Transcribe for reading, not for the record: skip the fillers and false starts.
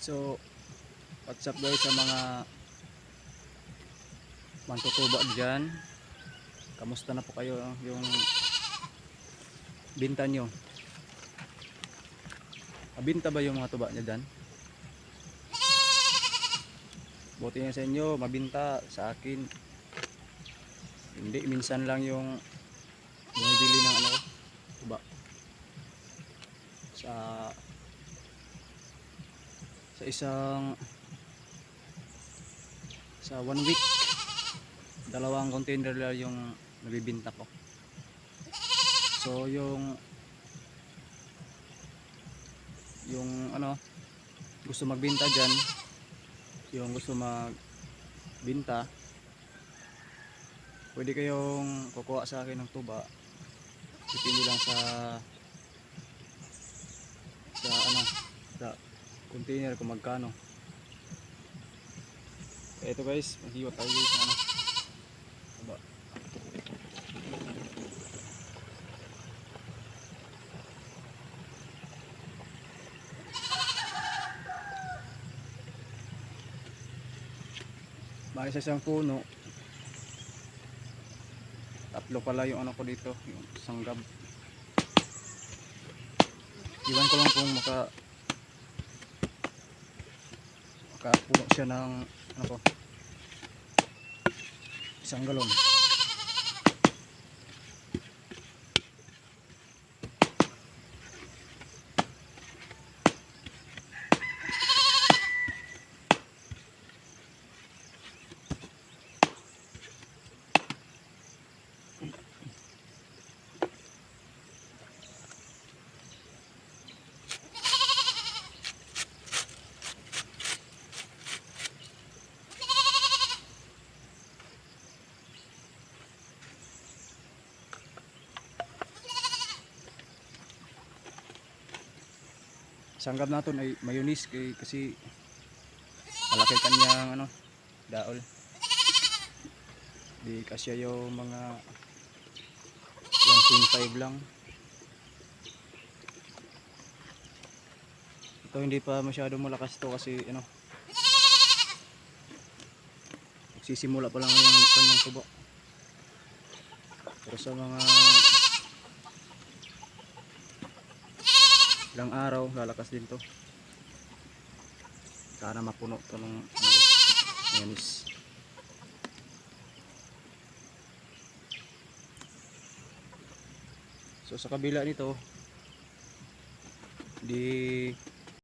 So, what's up guys sa mga mantutuba dyan? Kamusta na po kayo yung binta nyo? Mabinta ba yung mga tuba nyo dyan? Buti nga sa inyo, mabinta. Sa akin hindi, minsan lang yung bumibili ng ano, tuba sa isang sa 1 week, 2 container lang yung nabibinta ko. So yung ano, gusto magbenta dyan, yung gusto magbenta, pwede kayong kukuha sa akin ng tuba. Depende lang sa ano, sa container kung magkano. Ito guys, maghiwa tayo guys ng ano, tuba. Bali sa isang puno, 3 pala yung ano ko dito, yung sanggab. Iwan ko lang kung makapuno siya ng ano ko, 1 galon. Sanggab natin ay mayonnaise kasi malaki kanyang ano, daol. Di kasya yung mga 1.5 lang. Ito hindi pa masyado malakas to kasi ano, nagsisimula pa lang yung kanyang tubo. Pero sa mga ilang araw lalakas din to. Sana mapuno to ng ano, mayonnaise. So sa kabila nito, di